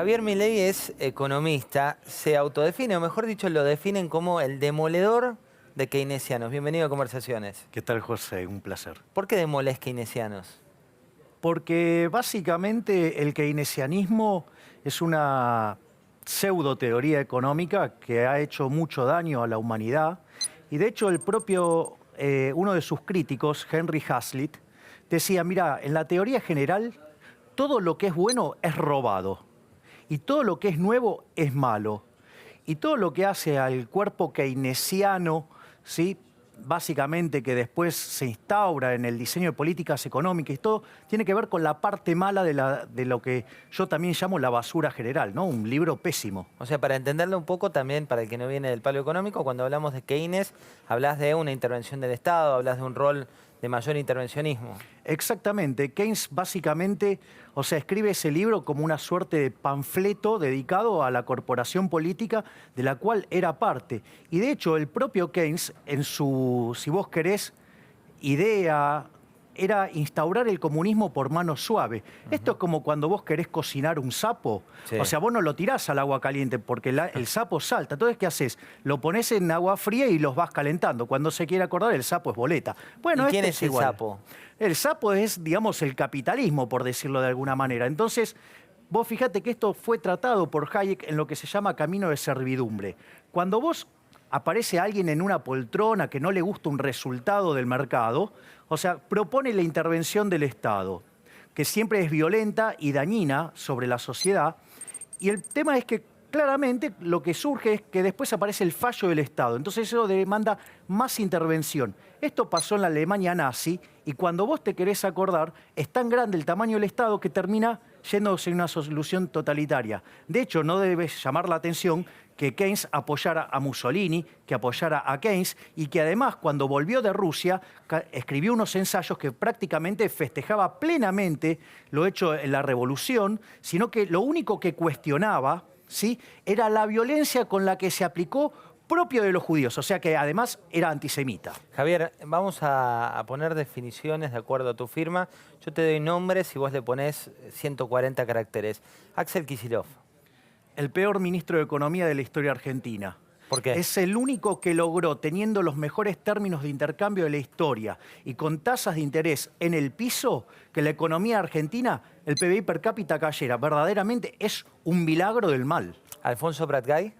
Javier Milei es economista, se autodefine, o mejor dicho, lo definen como el demoledor de keynesianos. Bienvenido a Conversaciones. ¿Qué tal, José? Un placer. ¿Por qué demolés keynesianos? Porque básicamente el keynesianismo es una pseudo teoría económica que ha hecho mucho daño a la humanidad. Y de hecho uno de sus críticos, Henry Hazlitt, decía, mira, en la teoría general todo lo que es bueno es robado y todo lo que es nuevo es malo. Y todo lo que hace al cuerpo keynesiano, ¿sí?, básicamente que después se instaura en el diseño de políticas económicas y todo, tiene que ver con la parte mala de lo que yo también llamo la basura general, ¿no? Un libro pésimo. O sea, para entenderlo un poco también, para el que no viene del palo económico, cuando hablamos de Keynes, hablas de una intervención del Estado, hablas de un rol de mayor intervencionismo. Exactamente. Keynes básicamente, escribe ese libro como una suerte de panfleto dedicado a la corporación política de la cual era parte. Y de hecho, el propio Keynes, en su, si vos querés, idea, era instaurar el comunismo por mano suave. Esto es como cuando vos querés cocinar un sapo. Sí. O sea, vos no lo tirás al agua caliente porque el sapo salta. Entonces, ¿qué haces? Lo pones en agua fría y los vas calentando. Cuando se quiere acordar, el sapo es boleta. Bueno, ¿Y quién este es el igual. sapo? El sapo es, digamos, el capitalismo, por decirlo de alguna manera. Entonces, vos fíjate que esto fue tratado por Hayek en lo que se llama camino de servidumbre. Cuando vos aparece alguien en una poltrona que no le gusta un resultado del mercado, propone la intervención del Estado, que siempre es violenta y dañina sobre la sociedad. Y el tema es que claramente lo que surge es que después aparece el fallo del Estado. Entonces eso demanda más intervención. Esto pasó en la Alemania nazi y cuando vos te querés acordar, es tan grande el tamaño del Estado que termina yéndose en una solución totalitaria. De hecho, no debe llamar la atención que Keynes apoyara a Mussolini, que apoyara a Keynes y que además cuando volvió de Rusia escribió unos ensayos que prácticamente festejaba plenamente lo hecho en la revolución, sino que lo único que cuestionaba, ¿sí?, era la violencia con la que se aplicó propio de los judíos, o sea que además era antisemita. Javier, vamos a poner definiciones de acuerdo a tu firma. Yo te doy nombres y vos le ponés 140 caracteres. Axel Kicillof. El peor ministro de Economía de la historia argentina. ¿Por qué? Es el único que logró, teniendo los mejores términos de intercambio de la historia y con tasas de interés en el piso, que la economía argentina, el PBI per cápita cayera. Verdaderamente es un milagro del mal. Alfonso Pratgay.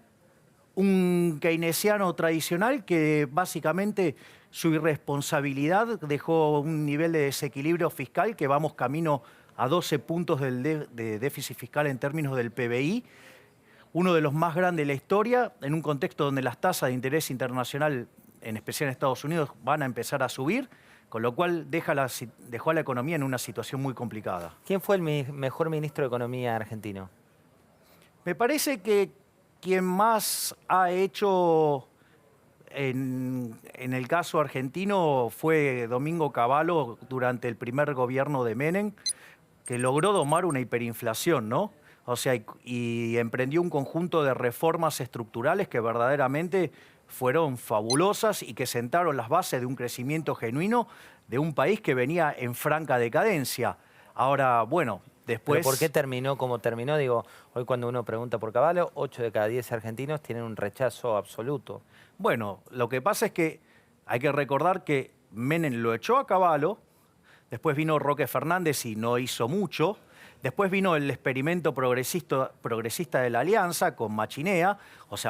Un keynesiano tradicional que básicamente su irresponsabilidad dejó un nivel de desequilibrio fiscal que vamos camino a 12 puntos de déficit fiscal en términos del PBI, uno de los más grandes de la historia, en un contexto donde las tasas de interés internacional, en especial en Estados Unidos, van a empezar a subir, con lo cual dejó a la economía en una situación muy complicada. ¿Quién fue el mejor ministro de Economía argentino? Me parece que quien más ha hecho en el caso argentino fue Domingo Cavallo durante el primer gobierno de Menem, que logró domar una hiperinflación, ¿no? Y emprendió un conjunto de reformas estructurales que verdaderamente fueron fabulosas y que sentaron las bases de un crecimiento genuino de un país que venía en franca decadencia. Ahora, bueno, después... ¿Pero por qué terminó como terminó? Digo, hoy cuando uno pregunta por Cavallo, 8 de cada 10 argentinos tienen un rechazo absoluto. Bueno, lo que pasa es que hay que recordar que Menem lo echó a Cavallo, después vino Roque Fernández y no hizo mucho, después vino el experimento progresista de la Alianza con Machinea,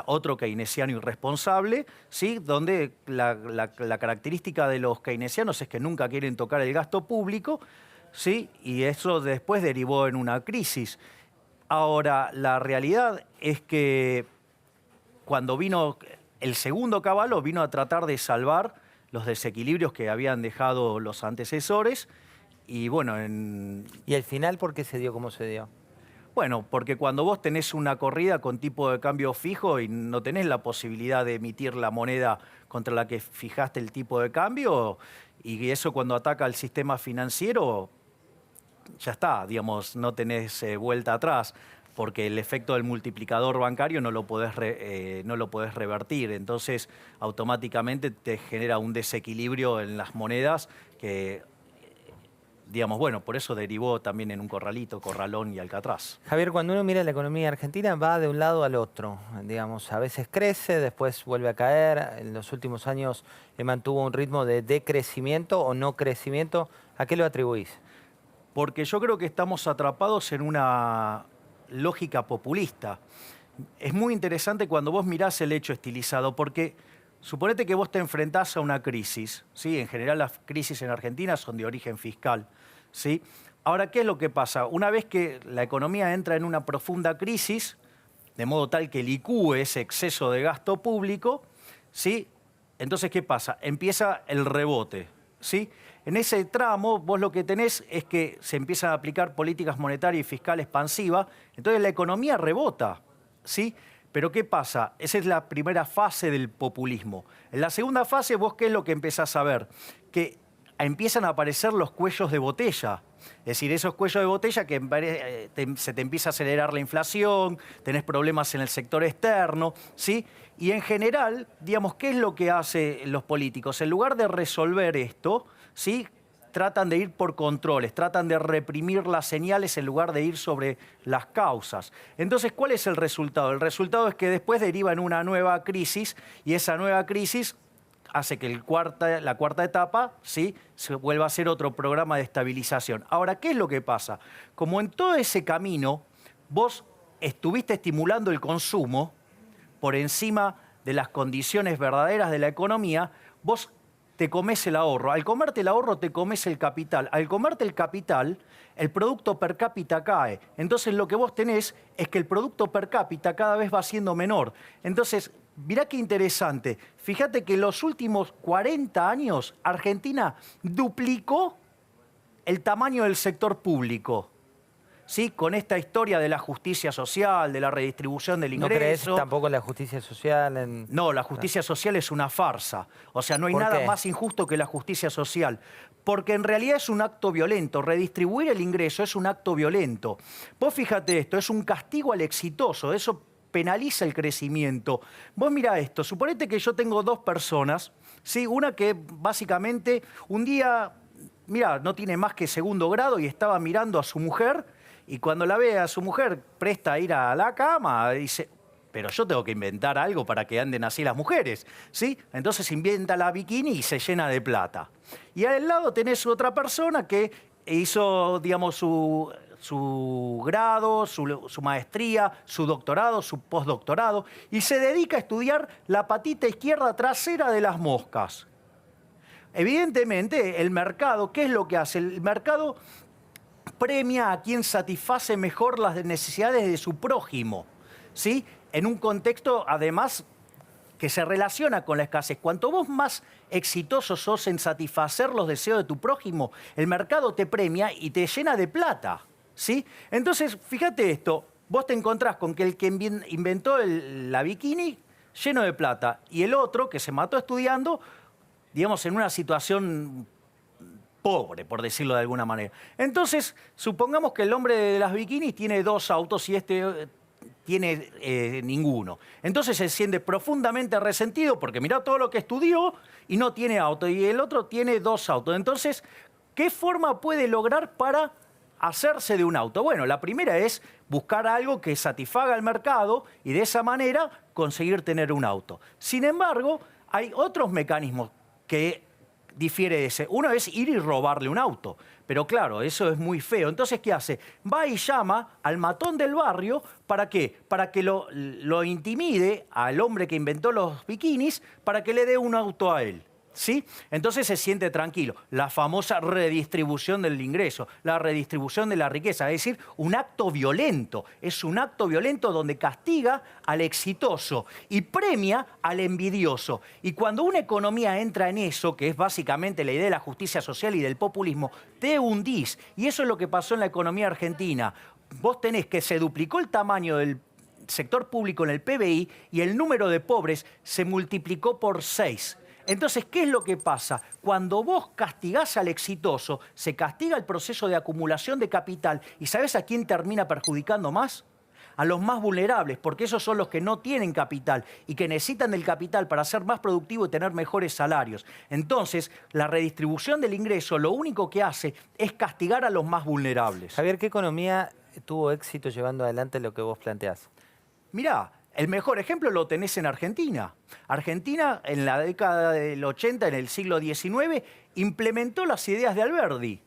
otro keynesiano irresponsable, ¿sí?, donde la característica de los keynesianos es que nunca quieren tocar el gasto público, ¿sí?, y eso después derivó en una crisis. Ahora, la realidad es que cuando vino el segundo Cavallo, vino a tratar de salvar los desequilibrios que habían dejado los antecesores. Y bueno, ¿Y el final por qué se dio como se dio? Bueno, porque cuando vos tenés una corrida con tipo de cambio fijo y no tenés la posibilidad de emitir la moneda contra la que fijaste el tipo de cambio, y eso cuando ataca al sistema financiero, ya está, digamos, no tenés vuelta atrás, porque el efecto del multiplicador bancario no lo podés revertir. Entonces, automáticamente te genera un desequilibrio en las monedas que digamos, bueno, por eso derivó también en un corralito, Corralón y Alcatraz. Javier, cuando uno mira la economía argentina va de un lado al otro, digamos, a veces crece, después vuelve a caer, en los últimos años mantuvo un ritmo de decrecimiento o no crecimiento. ¿A qué lo atribuís? Porque yo creo que estamos atrapados en una lógica populista. Es muy interesante cuando vos mirás el hecho estilizado, porque suponete que vos te enfrentás a una crisis, ¿sí? En general las crisis en Argentina son de origen fiscal, ¿sí? Ahora, ¿qué es lo que pasa? Una vez que la economía entra en una profunda crisis, de modo tal que licúe ese exceso de gasto público, ¿sí? Entonces, ¿qué pasa? Empieza el rebote, ¿sí? En ese tramo, vos lo que tenés es que se empiezan a aplicar políticas monetarias y fiscales expansivas, entonces la economía rebota, ¿sí? Pero ¿qué pasa? Esa es la primera fase del populismo. En la segunda fase, vos ¿qué es lo que empezás a ver? Que empiezan a aparecer los cuellos de botella. Es decir, esos cuellos de botella que se te empieza a acelerar la inflación, tenés problemas en el sector externo, ¿sí? Y en general, digamos, ¿qué es lo que hacen los políticos? En lugar de resolver esto, ¿sí? Tratan de ir por controles, tratan de reprimir las señales en lugar de ir sobre las causas. Entonces, ¿cuál es el resultado? El resultado es que después deriva en una nueva crisis y esa nueva crisis hace que la cuarta etapa, ¿sí?, se vuelva a ser otro programa de estabilización. Ahora, ¿qué es lo que pasa? Como en todo ese camino vos estuviste estimulando el consumo por encima de las condiciones verdaderas de la economía, vos te comes el ahorro. Al comerte el ahorro, te comes el capital. Al comerte el capital, el producto per cápita cae. Entonces, lo que vos tenés es que el producto per cápita cada vez va siendo menor. Entonces, mirá qué interesante. Fíjate que en los últimos 40 años, Argentina duplicó el tamaño del sector público. ¿Sí? Con esta historia de la justicia social, de la redistribución del ingreso. ¿No crees tampoco en la justicia social? No, la justicia social es una farsa. O sea, no hay ¿Por nada qué? más injusto que la justicia social. Porque en realidad es un acto violento. Redistribuir el ingreso es un acto violento. Vos fíjate esto, es un castigo al exitoso. Eso penaliza el crecimiento. Vos mirá esto, suponete que yo tengo dos personas, ¿sí? Una que básicamente un día, mirá, no tiene más que segundo grado y estaba mirando a su mujer. Y cuando la ve a su mujer presta a ir a la cama, dice, pero yo tengo que inventar algo para que anden así las mujeres, ¿sí? Entonces inventa la bikini y se llena de plata. Y al lado tenés otra persona que hizo, digamos, su grado, su maestría, su doctorado, su postdoctorado, y se dedica a estudiar la patita izquierda trasera de las moscas. Evidentemente, el mercado, ¿qué es lo que hace? El mercado premia a quien satisface mejor las necesidades de su prójimo, ¿sí? En un contexto, además, que se relaciona con la escasez. Cuanto vos más exitoso sos en satisfacer los deseos de tu prójimo, el mercado te premia y te llena de plata, ¿sí? Entonces, fíjate esto, vos te encontrás con que el que inventó la bikini lleno de plata y el otro que se mató estudiando, digamos, en una situación pobre, por decirlo de alguna manera. Entonces, supongamos que el hombre de las bikinis tiene dos autos y este tiene ninguno. Entonces se siente profundamente resentido porque mirá todo lo que estudió y no tiene auto. Y el otro tiene dos autos. Entonces, ¿qué forma puede lograr para hacerse de un auto? Bueno, la primera es buscar algo que satisfaga al mercado y de esa manera conseguir tener un auto. Sin embargo, hay otros mecanismos que difiere de ese. Uno es ir y robarle un auto. Pero claro, eso es muy feo. Entonces, ¿qué hace? Va y llama al matón del barrio. ¿Para qué? Para que lo intimide al hombre que inventó los bikinis para que le dé un auto a él. ¿Sí? Entonces se siente tranquilo. La famosa redistribución del ingreso, la redistribución de la riqueza, es decir, un acto violento. Es un acto violento donde castiga al exitoso y premia al envidioso. Y cuando una economía entra en eso, que es básicamente la idea de la justicia social y del populismo, te hundís. Y eso es lo que pasó en la economía argentina. Vos tenés que se duplicó el tamaño del sector público en el PBI y el número de pobres se multiplicó por 6. Entonces, ¿qué es lo que pasa? Cuando vos castigás al exitoso, se castiga el proceso de acumulación de capital. ¿Y sabés a quién termina perjudicando más? a los más vulnerables, porque esos son los que no tienen capital y que necesitan del capital para ser más productivos y tener mejores salarios. Entonces, la redistribución del ingreso lo único que hace es castigar a los más vulnerables. Javier, ¿qué economía tuvo éxito llevando adelante lo que vos planteás? Mirá, el mejor ejemplo lo tenés en Argentina. Argentina, en la década del 80, en el siglo XIX, implementó las ideas de Alberdi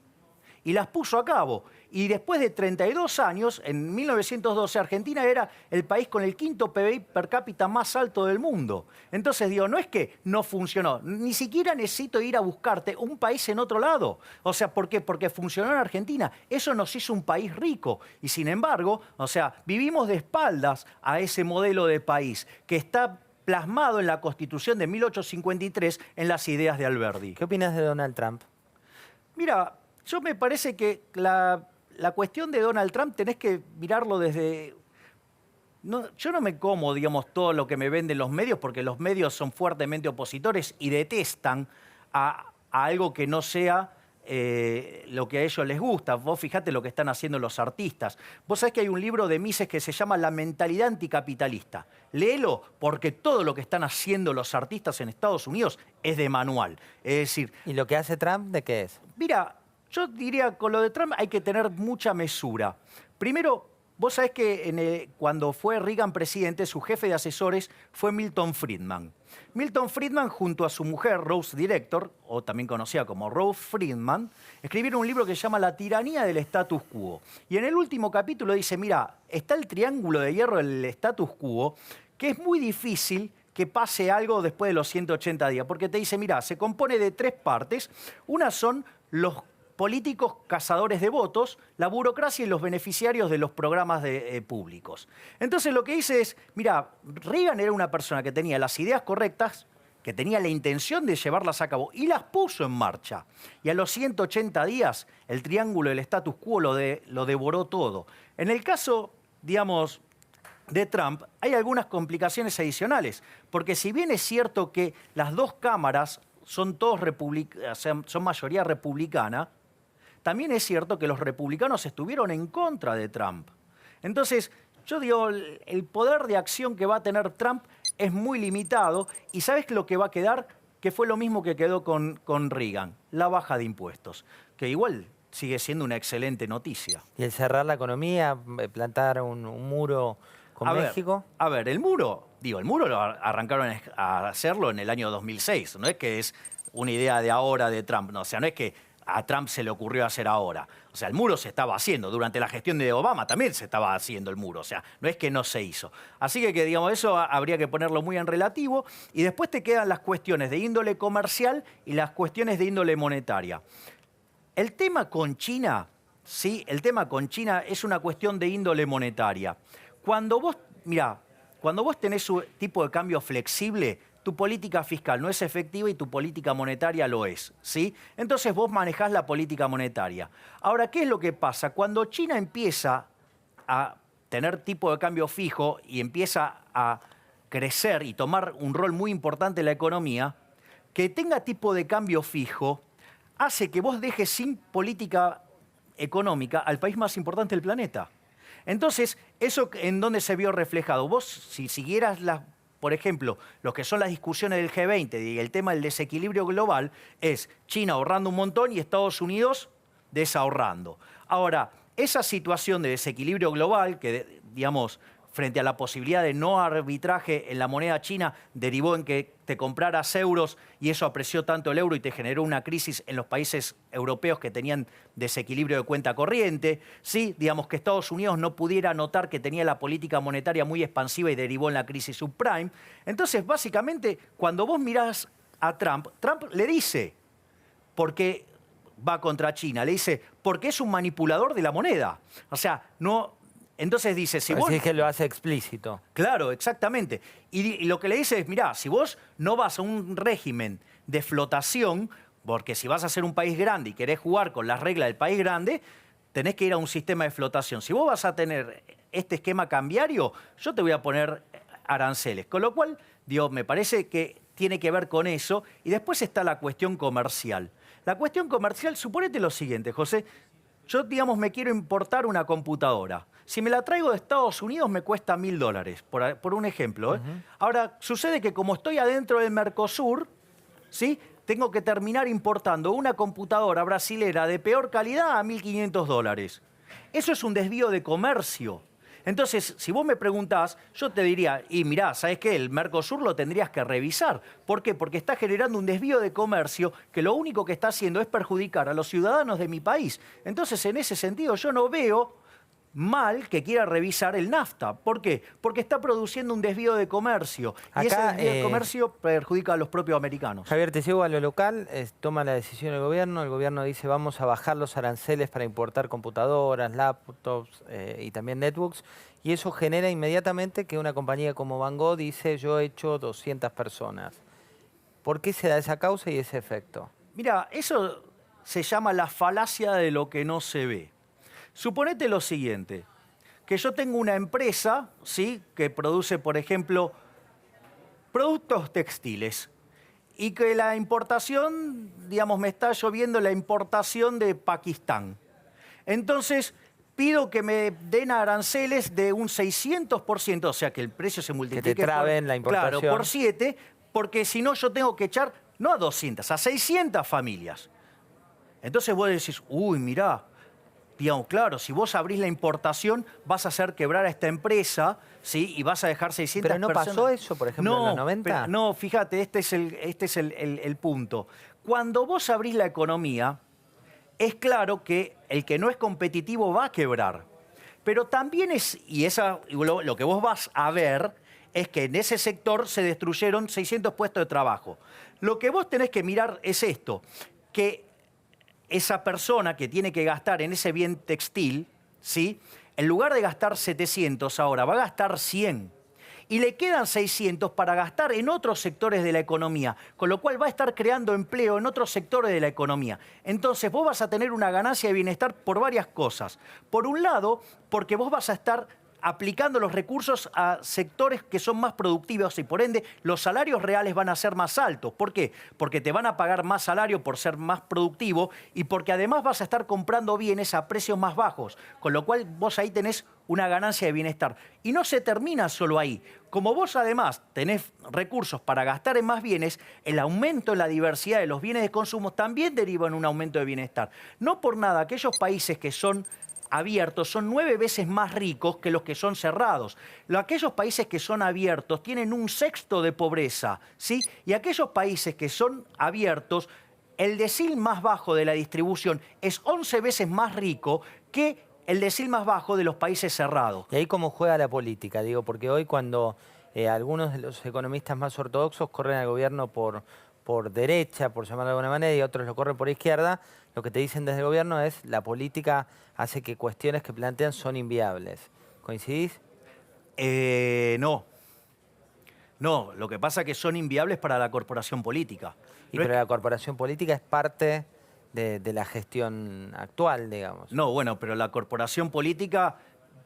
y las puso a cabo. Y después de 32 años, en 1912, Argentina era el país con el quinto PBI per cápita más alto del mundo. Entonces, digo, no es que no funcionó, ni siquiera necesito ir a buscarte un país en otro lado. O sea, ¿por qué? Porque funcionó en Argentina. Eso nos hizo un país rico. Y sin embargo, o sea, vivimos de espaldas a ese modelo de país que está plasmado en la Constitución de 1853 en las ideas de Alberdi. ¿Qué opinas de Donald Trump? Mira, yo me parece que la cuestión de Donald Trump tenés que mirarlo desde... No, yo no me como, digamos, todo lo que me venden los medios, porque los medios son fuertemente opositores y detestan a algo que no sea lo que a ellos les gusta. Vos fijate lo que están haciendo los artistas. Vos sabés que hay un libro de Mises que se llama La mentalidad anticapitalista. Léelo, porque todo lo que están haciendo los artistas en Estados Unidos es de manual. Es decir... ¿Y lo que hace Trump de qué es? Mira, yo diría, con lo de Trump hay que tener mucha mesura. Primero, vos sabés que cuando fue Reagan presidente, su jefe de asesores fue Milton Friedman. Milton Friedman, junto a su mujer, Rose Director, o también conocida como Rose Friedman, escribieron un libro que se llama La tiranía del status quo. Y en el último capítulo dice, mira, está el triángulo de hierro del status quo, que es muy difícil que pase algo después de los 180 días, porque te dice, mira, se compone de tres partes. Una son los políticos cazadores de votos, la burocracia y los beneficiarios de los programas públicos. Entonces lo que dice es, mira, Reagan era una persona que tenía las ideas correctas, que tenía la intención de llevarlas a cabo y las puso en marcha. Y a los 180 días el triángulo del status quo lo devoró todo. En el caso, digamos, de Trump, hay algunas complicaciones adicionales, porque si bien es cierto que las dos cámaras son son mayoría republicana, también es cierto que los republicanos estuvieron en contra de Trump. Entonces, yo digo, el poder de acción que va a tener Trump es muy limitado. ¿Y sabes lo que va a quedar? Que fue lo mismo que quedó con Reagan, la baja de impuestos, que igual sigue siendo una excelente noticia. ¿Y el cerrar la economía, plantar un muro con México? A ver, el muro lo arrancaron a hacerlo en el año 2006. No es que es una idea de ahora de Trump, no, o sea, no es que a Trump se le ocurrió hacer ahora. O sea, el muro se estaba haciendo. Durante la gestión de Obama también se estaba haciendo el muro. O sea, no es que no se hizo. Así que digamos, eso habría que ponerlo muy en relativo. Y después te quedan las cuestiones de índole comercial y las cuestiones de índole monetaria. El tema con China, sí, el tema con China es una cuestión de índole monetaria. Cuando vos tenés un tipo de cambio flexible, tu política fiscal no es efectiva y tu política monetaria lo es, ¿sí? Entonces vos manejás la política monetaria. Ahora, ¿qué es lo que pasa? Cuando China empieza a tener tipo de cambio fijo y empieza a crecer y tomar un rol muy importante en la economía, que tenga tipo de cambio fijo hace que vos dejes sin política económica al país más importante del planeta. Entonces, ¿eso en dónde se vio reflejado? Vos, si siguieras por ejemplo, lo que son las discusiones del G20 y el tema del desequilibrio global, es China ahorrando un montón y Estados Unidos desahorrando. Ahora, esa situación de desequilibrio global, que digamos, frente a la posibilidad de no arbitraje en la moneda china, derivó en que te compraras euros y eso apreció tanto el euro y te generó una crisis en los países europeos que tenían desequilibrio de cuenta corriente. Sí, digamos que Estados Unidos no pudiera notar que tenía la política monetaria muy expansiva y derivó en la crisis subprime. Entonces, básicamente, cuando vos mirás a Trump, Trump le dice, porque va contra China, le dice, porque es un manipulador de la moneda. O sea, no... Entonces dice, si vos... Así es que lo hace explícito. Claro, exactamente. Y lo que le dice es, mirá, si vos no vas a un régimen de flotación, porque si vas a ser un país grande y querés jugar con las reglas del país grande, tenés que ir a un sistema de flotación. Si vos vas a tener este esquema cambiario, yo te voy a poner aranceles. Con lo cual, digo, me parece que tiene que ver con eso. Y después está la cuestión comercial. La cuestión comercial, suponete lo siguiente, José. Yo, digamos, me quiero importar una computadora. Si me la traigo de Estados Unidos me cuesta $1000, por un ejemplo. Ahora, sucede que como estoy adentro del Mercosur, ¿sí? Tengo que terminar importando una computadora brasilera de peor calidad a $1500. Eso es un desvío de comercio. Entonces, si vos me preguntás, yo te diría, y mirá, ¿sabés qué? El Mercosur lo tendrías que revisar. ¿Por qué? Porque está generando un desvío de comercio que lo único que está haciendo es perjudicar a los ciudadanos de mi país. Entonces, en ese sentido, yo no veo mal que quiera revisar el NAFTA. ¿Por qué? Porque está produciendo un desvío de comercio. Y ese Acá, desvío de comercio perjudica a los propios americanos. Javier, te llevo a lo local, toma la decisión el gobierno dice vamos a bajar los aranceles para importar computadoras, laptops y también netbooks, y eso genera inmediatamente que una compañía como Van Gogh dice yo he hecho 200 personas. ¿Por qué se da esa causa y ese efecto? Mira, eso se llama la falacia de lo que no se ve. Suponete lo siguiente, que yo tengo una empresa, ¿sí?, que produce, por ejemplo, productos textiles y que la importación, digamos, me está lloviendo la importación de Pakistán. Entonces, pido que me den aranceles de un 600%, o sea, que el precio se multiplique Que te traben la importación. Claro, por 7, porque si no yo tengo que echar, no a 200, a 600 familias. Entonces vos decís, uy, mirá, digamos, claro, si vos abrís la importación, vas a hacer quebrar a esta empresa, ¿sí? Y vas a dejar 600 ¿Pero no personas. pasó eso, por ejemplo, en los 90? No, fíjate, este es el punto. Cuando vos abrís la economía, es claro que el que no es competitivo va a quebrar. Pero también lo que vos vas a ver es que en ese sector se destruyeron 600 puestos de trabajo. Lo que vos tenés que mirar es esto, que esa persona que tiene que gastar en ese bien textil, ¿sí?, en lugar de gastar 700 ahora, va a gastar 100. Y le quedan 600 para gastar en otros sectores de la economía, con lo cual va a estar creando empleo en otros sectores de la economía. Entonces vos vas a tener una ganancia de bienestar por varias cosas. Por un lado, porque vos vas a estar aplicando los recursos a sectores que son más productivos y por ende los salarios reales van a ser más altos. ¿Por qué? Porque te van a pagar más salario por ser más productivo y porque además vas a estar comprando bienes a precios más bajos, con lo cual vos ahí tenés una ganancia de bienestar. Y no se termina solo ahí. Como vos además tenés recursos para gastar en más bienes, el aumento en la diversidad de los bienes de consumo también deriva en un aumento de bienestar. No por nada, aquellos países que son abiertos son 9 veces más ricos que los que son cerrados. Aquellos países que son abiertos tienen un sexto de pobreza, ¿sí? Y aquellos países que son abiertos, el decil más bajo de la distribución es 11 veces más rico que el decil más bajo de los países cerrados. ¿Y ahí cómo juega la política? Digo, porque hoy cuando algunos de los economistas más ortodoxos corren al gobierno por derecha, por llamarlo de alguna manera, y otros lo corren por izquierda, lo que te dicen desde el gobierno es la política hace que cuestiones que plantean son inviables. ¿Coincidís? No. No, lo que pasa es que son inviables para la corporación política. Pero la corporación política es parte de la gestión actual, digamos. No, bueno, pero la corporación política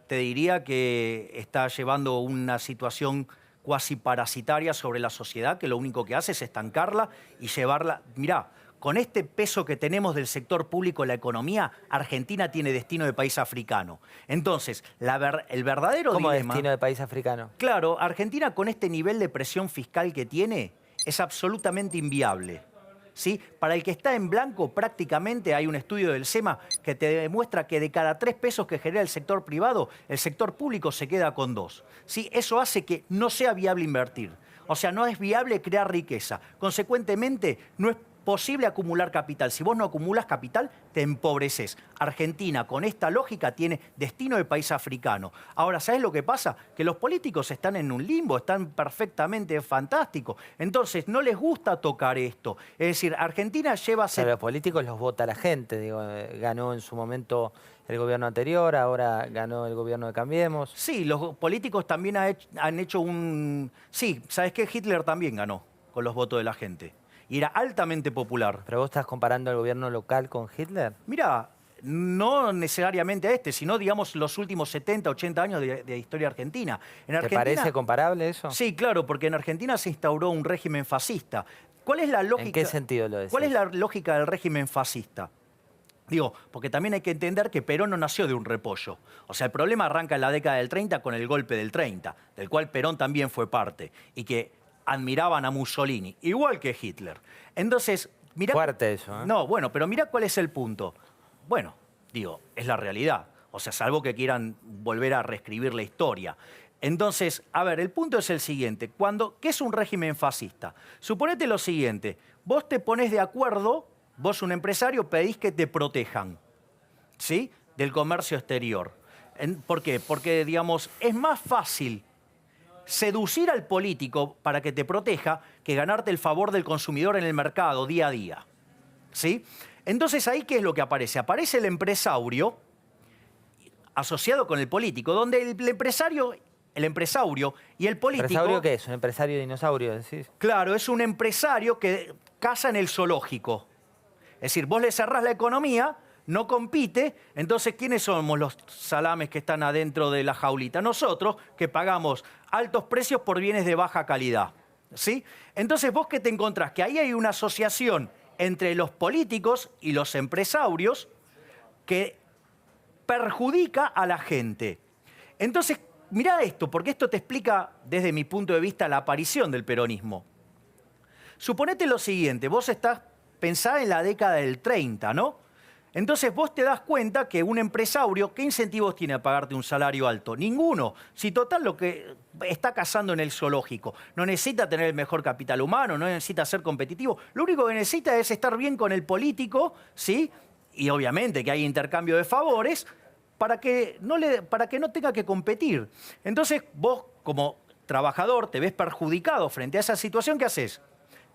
te diría que está llevando una situación cuasi parasitaria sobre la sociedad, que lo único que hace es estancarla y llevarla. Mirá, con este peso que tenemos del sector público en la economía, Argentina tiene destino de país africano. Entonces, el verdadero ¿Cómo dilema... destino de país africano? Claro, Argentina con este nivel de presión fiscal que tiene es absolutamente inviable. ¿Sí? Para el que está en blanco, prácticamente hay un estudio del SEMA que te demuestra que de cada 3 pesos que genera el sector privado, el sector público se queda con 2. ¿Sí? Eso hace que no sea viable invertir. O sea, no es viable crear riqueza. Consecuentemente, no es posible acumular capital. Si vos no acumulas capital, te empobreces. Argentina, con esta lógica, tiene destino de país africano. Ahora, ¿sabés lo que pasa? Que los políticos están en un limbo, están perfectamente fantásticos. Entonces, no les gusta tocar esto. Es decir, Argentina lleva... Pero los políticos los vota la gente. Digo, ganó en su momento el gobierno anterior, ahora ganó el gobierno de Cambiemos. Sí, los políticos también han hecho un... Sí, ¿sabés qué? Hitler también ganó con los votos de la gente. Y era altamente popular. ¿Pero vos estás comparando el gobierno local con Hitler? Mira, no necesariamente a este, sino, digamos, los últimos 70, 80 años de historia argentina. ¿Te parece comparable eso? Sí, claro, porque en Argentina se instauró un régimen fascista. ¿Cuál es la lógica? ¿En qué sentido lo decís? ¿Cuál es la lógica del régimen fascista? Digo, porque también hay que entender que Perón no nació de un repollo. O sea, el problema arranca en la década del 30 con el golpe del 30, del cual Perón también fue parte, y que admiraban a Mussolini, igual que Hitler. Entonces, mirá... Fuerte eso, ¿eh? No, bueno, pero mirá cuál es el punto. Bueno, digo, es la realidad. O sea, salvo que quieran volver a reescribir la historia. Entonces, a ver, el punto es el siguiente. ¿Qué es un régimen fascista? Suponete lo siguiente. Vos te pones de acuerdo... Vos, un empresario, pedís que te protejan, ¿sí?, del comercio exterior. ¿Por qué? Porque, digamos, es más fácil seducir al político para que te proteja que ganarte el favor del consumidor en el mercado día a día, ¿sí? Entonces, ¿ahí qué es lo que aparece? Aparece el empresario asociado con el político, donde el empresario y el político... ¿Empresario qué es? ¿Un empresario dinosaurio, decís? Claro, es un empresario que caza en el zoológico. Es decir, vos le cerrás la economía, no compite, entonces ¿quiénes somos los salames que están adentro de la jaulita? Nosotros, que pagamos altos precios por bienes de baja calidad, ¿sí? Entonces, ¿vos qué te encontrás? Que ahí hay una asociación entre los políticos y los empresarios que perjudica a la gente. Entonces, mirá esto, porque esto te explica, desde mi punto de vista, la aparición del peronismo. Suponete lo siguiente, vos pensá en la década del 30, ¿no? Entonces vos te das cuenta que un empresario, ¿qué incentivos tiene a pagarte un salario alto? Ninguno. Si total lo que está cazando en el zoológico, no necesita tener el mejor capital humano, no necesita ser competitivo. Lo único que necesita es estar bien con el político, ¿sí? Y obviamente que hay intercambio de favores para que no tenga que competir. Entonces vos, como trabajador, te ves perjudicado frente a esa situación, ¿qué haces?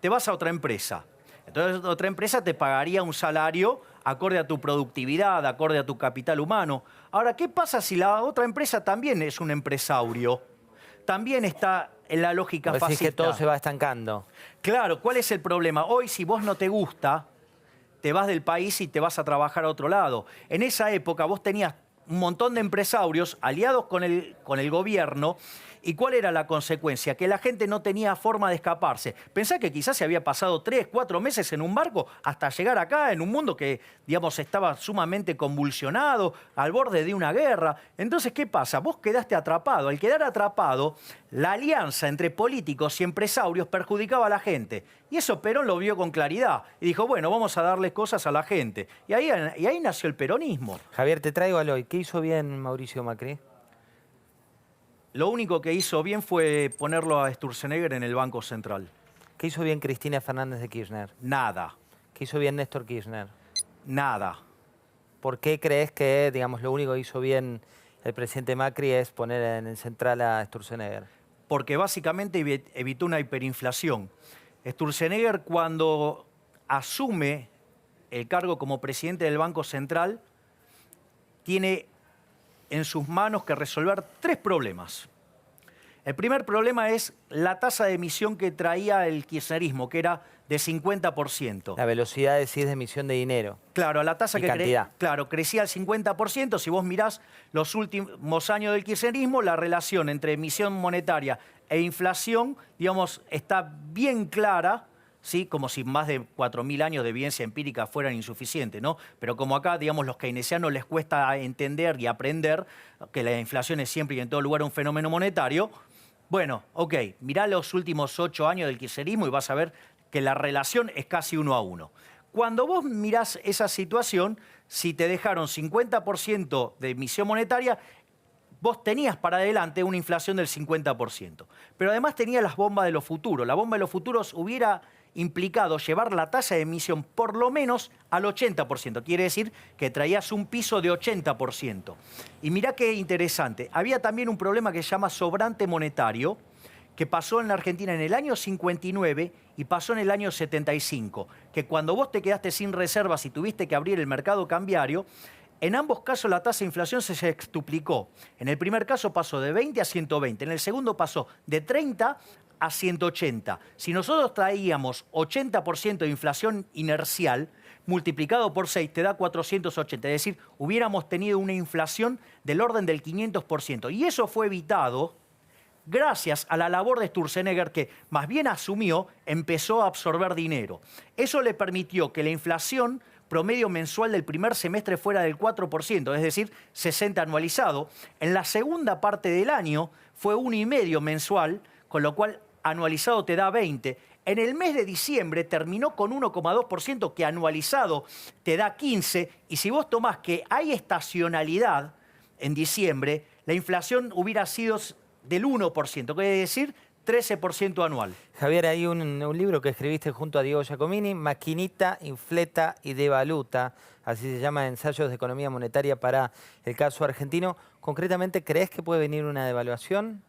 Te vas a otra empresa. Entonces, otra empresa te pagaría un salario acorde a tu productividad, acorde a tu capital humano. Ahora, ¿qué pasa si la otra empresa también es un empresario? También está en la lógica fascista. Decís que todo se va estancando. Claro, ¿cuál es el problema? Hoy, si vos no te gusta, te vas del país y te vas a trabajar a otro lado. En esa época vos tenías un montón de empresarios aliados con el gobierno. ¿Y cuál era la consecuencia? Que la gente no tenía forma de escaparse. Pensá que quizás se había pasado 3, 4 meses en un barco hasta llegar acá, en un mundo que, digamos, estaba sumamente convulsionado, al borde de una guerra. Entonces, ¿qué pasa? Vos quedaste atrapado. Al quedar atrapado, la alianza entre políticos y empresarios perjudicaba a la gente. Y eso Perón lo vio con claridad. Y dijo, bueno, vamos a darle cosas a la gente. Y ahí nació el peronismo. Javier, te traigo al hoy. ¿Qué hizo bien Mauricio Macri? Lo único que hizo bien fue ponerlo a Sturzenegger en el Banco Central. ¿Qué hizo bien Cristina Fernández de Kirchner? Nada. ¿Qué hizo bien Néstor Kirchner? Nada. ¿Por qué crees que, digamos, lo único que hizo bien el presidente Macri es poner en el central a Sturzenegger? Porque básicamente evitó una hiperinflación. Sturzenegger, cuando asume el cargo como presidente del Banco Central, tiene en sus manos que resolver 3 problemas. El primer problema es la tasa de emisión que traía el kirchnerismo, que era de 50%. La velocidad, decís, de emisión de dinero. Claro, la tasa que cantidad. Claro, crecía al 50%. Si vos mirás los últimos años del kirchnerismo, la relación entre emisión monetaria e inflación, digamos, está bien clara, ¿sí? Como si más de 4.000 años de evidencia empírica fueran insuficientes, ¿no? Pero como acá, digamos, los keynesianos les cuesta entender y aprender que la inflación es siempre y en todo lugar un fenómeno monetario, bueno, ok, mirá los últimos 8 años del kirchnerismo y vas a ver que la relación es casi 1 a 1. Cuando vos mirás esa situación, si te dejaron 50% de emisión monetaria, vos tenías para adelante una inflación del 50%. Pero además tenías las bombas de los futuros. La bomba de los futuros hubiera implicado llevar la tasa de emisión por lo menos al 80%. Quiere decir que traías un piso de 80%. Y mirá qué interesante. Había también un problema que se llama sobrante monetario, que pasó en la Argentina en el año 59 y pasó en el año 75. Que cuando vos te quedaste sin reservas y tuviste que abrir el mercado cambiario, en ambos casos la tasa de inflación se sextuplicó. En el primer caso pasó de 20 a 120, en el segundo pasó de 30 a 180. Si nosotros traíamos 80% de inflación inercial, multiplicado por 6 te da 480. Es decir, hubiéramos tenido una inflación del orden del 500%. Y eso fue evitado gracias a la labor de Sturzenegger, que más bien empezó a absorber dinero. Eso le permitió que la inflación promedio mensual del primer semestre fuera del 4%, es decir, 60 anualizado. En la segunda parte del año fue 1,5 mensual, con lo cual anualizado te da 20. En el mes de diciembre terminó con 1,2%, que anualizado te da 15. Y si vos tomás que hay estacionalidad en diciembre, la inflación hubiera sido del 1%, quiere decir 13% anual. Javier, hay un libro que escribiste junto a Diego Giacomini, Maquinita, Infleta y Devaluta, así se llama, Ensayos de Economía Monetaria para el caso argentino. Concretamente, ¿crees que puede venir una devaluación?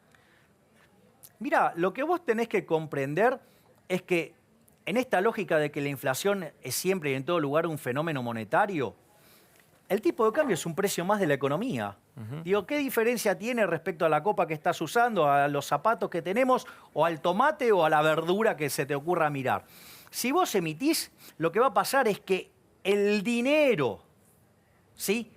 Mira, lo que vos tenés que comprender es que en esta lógica de que la inflación es siempre y en todo lugar un fenómeno monetario, el tipo de cambio es un precio más de la economía. Digo, ¿qué diferencia tiene respecto a la copa que estás usando, a los zapatos que tenemos, o al tomate o a la verdura que se te ocurra mirar? Si vos emitís, lo que va a pasar es que el dinero, ¿sí?,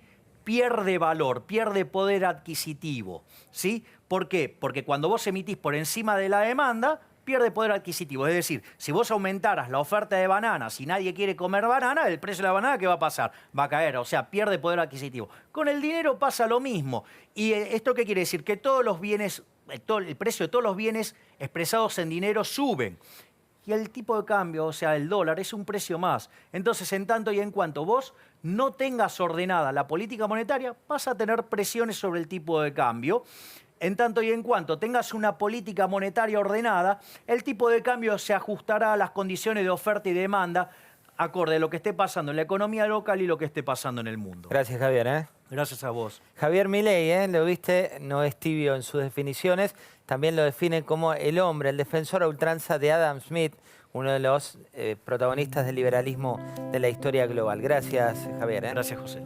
pierde valor, pierde poder adquisitivo, ¿sí? ¿Por qué? Porque cuando vos emitís por encima de la demanda, pierde poder adquisitivo. Es decir, si vos aumentaras la oferta de bananas y nadie quiere comer banana, el precio de la banana, ¿qué va a pasar? Va a caer, o sea, pierde poder adquisitivo. Con el dinero pasa lo mismo. ¿Y esto qué quiere decir? Que todos los bienes, el precio de todos los bienes expresados en dinero suben. Y el tipo de cambio, o sea, el dólar, es un precio más. Entonces, en tanto y en cuanto vos no tengas ordenada la política monetaria, vas a tener presiones sobre el tipo de cambio. En tanto y en cuanto tengas una política monetaria ordenada, el tipo de cambio se ajustará a las condiciones de oferta y demanda acorde a lo que esté pasando en la economía local y lo que esté pasando en el mundo. Gracias, Javier. Gracias a vos. Javier Milei, lo viste, no es tibio en sus definiciones, también lo define como el hombre, el defensor a ultranza de Adam Smith, uno de los protagonistas del liberalismo de la historia global. Gracias, Javier. Gracias, José.